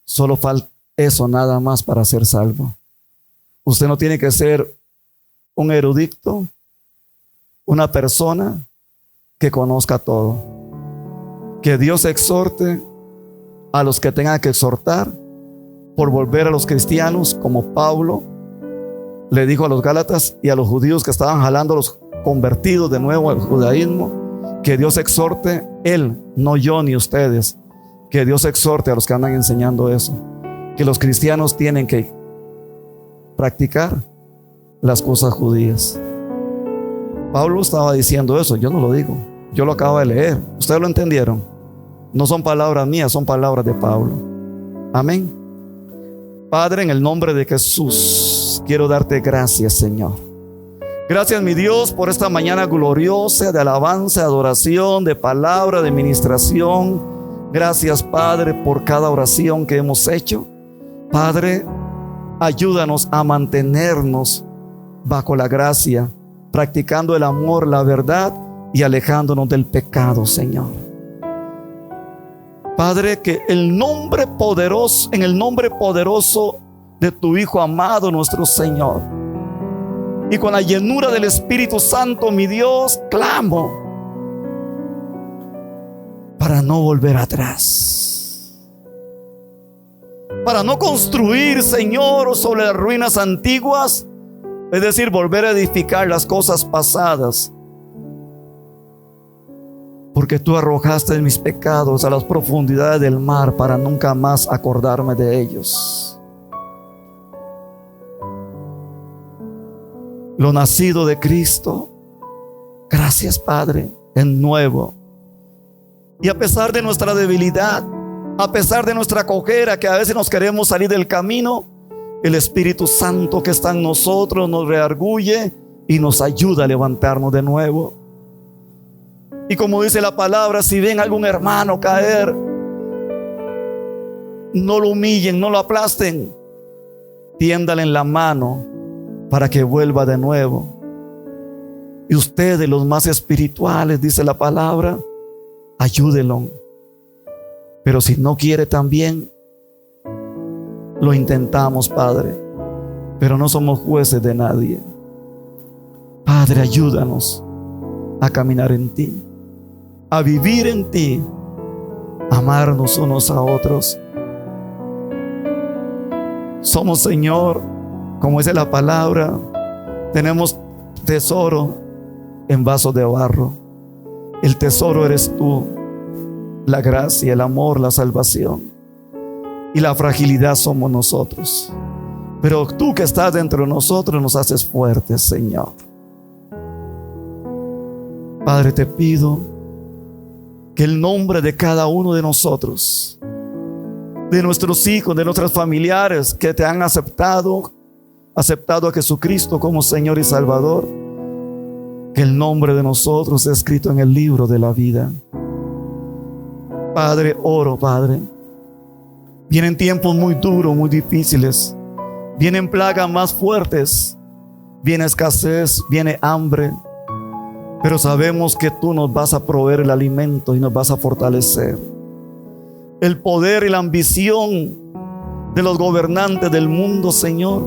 Solo falta eso nada más para ser salvo. Usted no tiene que ser un erudito, una persona que conozca todo. Que Dios exhorte a los que tengan que exhortar por volver a los cristianos, como Pablo le dijo a los Gálatas y a los judíos que estaban jalando a los convertidos de nuevo al judaísmo. Que Dios exhorte, Él, no yo ni ustedes. Que Dios exhorte a los que andan enseñando eso. Que los cristianos tienen que practicar las cosas judías. Pablo estaba diciendo eso, yo no lo digo, yo lo acabo de leer. ¿Ustedes lo entendieron? No son palabras mías, son palabras de Pablo. Amén. Padre, en el nombre de Jesús, quiero darte gracias, Señor. Gracias, mi Dios, por esta mañana gloriosa de alabanza, de adoración, de palabra, de ministración. Gracias, Padre, por cada oración que hemos hecho. Padre, ayúdanos a mantenernos bajo la gracia, practicando el amor, la verdad y alejándonos del pecado, Señor. Padre, que en el nombre poderoso de tu Hijo amado, nuestro Señor, y con la llenura del Espíritu Santo, mi Dios, clamo para no volver atrás, para no construir, Señor, sobre las ruinas antiguas, es decir, volver a edificar las cosas pasadas, porque tú arrojaste mis pecados a las profundidades del mar para nunca más acordarme de ellos. Lo nacido de Cristo, gracias, Padre, es nuevo. Y a pesar de nuestra debilidad, a pesar de nuestra cojera, que a veces nos queremos salir del camino, el Espíritu Santo que está en nosotros nos reargulle y nos ayuda a levantarnos de nuevo. Y como dice la palabra, si ven a algún hermano caer, no lo humillen, no lo aplasten, tiéndale en la mano para que vuelva de nuevo. Y ustedes, los más espirituales, dice la palabra, ayúdenlo. Pero si no quiere también, lo intentamos, Padre, pero no somos jueces de nadie. Padre, ayúdanos a caminar en ti, a vivir en ti, a amarnos unos a otros. Somos, Señor, como dice la palabra, tenemos tesoro en vasos de barro. El tesoro eres tú, la gracia, el amor, la salvación, y la fragilidad somos nosotros. Pero tú que estás dentro de nosotros nos haces fuertes, Señor. Padre, te pido que el nombre de cada uno de nosotros, de nuestros hijos, de nuestros familiares que te han aceptado a Jesucristo como Señor y Salvador, que el nombre de nosotros sea escrito en el libro de la vida. Padre, oro, Padre. Vienen tiempos muy duros, muy difíciles. Vienen plagas más fuertes. Viene escasez, viene hambre. Pero sabemos que tú nos vas a proveer el alimento y nos vas a fortalecer. El poder y la ambición de los gobernantes del mundo, Señor,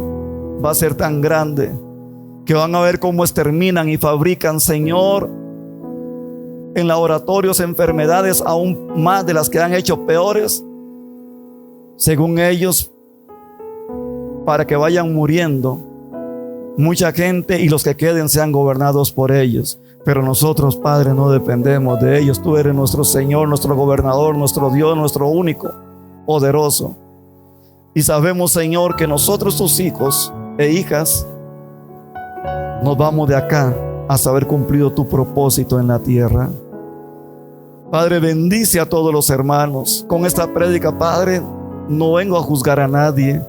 va a ser tan grande que van a ver cómo exterminan y fabrican, Señor, en laboratorios enfermedades aún más de las que han hecho peores, según ellos, para que vayan muriendo mucha gente y los que queden sean gobernados por ellos. Pero nosotros, Padre, no dependemos de ellos. Tú eres nuestro Señor, nuestro gobernador, nuestro Dios, nuestro único poderoso. Y sabemos, Señor, que nosotros, tus hijos e hijas, nos vamos de acá hasta haber cumplido tu propósito en la tierra. Padre, bendice a todos los hermanos. Con esta prédica, Padre, no vengo a juzgar a nadie.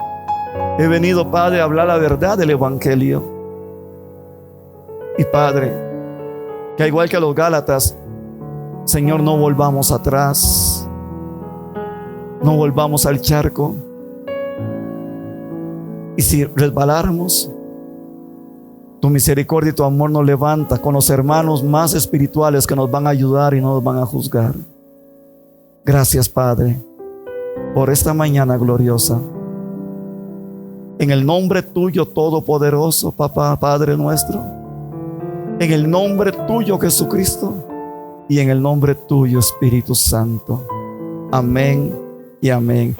He venido, Padre, a hablar la verdad del Evangelio. Y Padre, que igual que los Gálatas, Señor, no volvamos atrás, no volvamos al charco. Y si resbaláramos, tu misericordia y tu amor nos levanta con los hermanos más espirituales que nos van a ayudar y no nos van a juzgar. Gracias, Padre, por esta mañana gloriosa. En el nombre tuyo todopoderoso, Papá, Padre nuestro, en el nombre tuyo, Jesucristo, y en el nombre tuyo, Espíritu Santo. Amén y amén.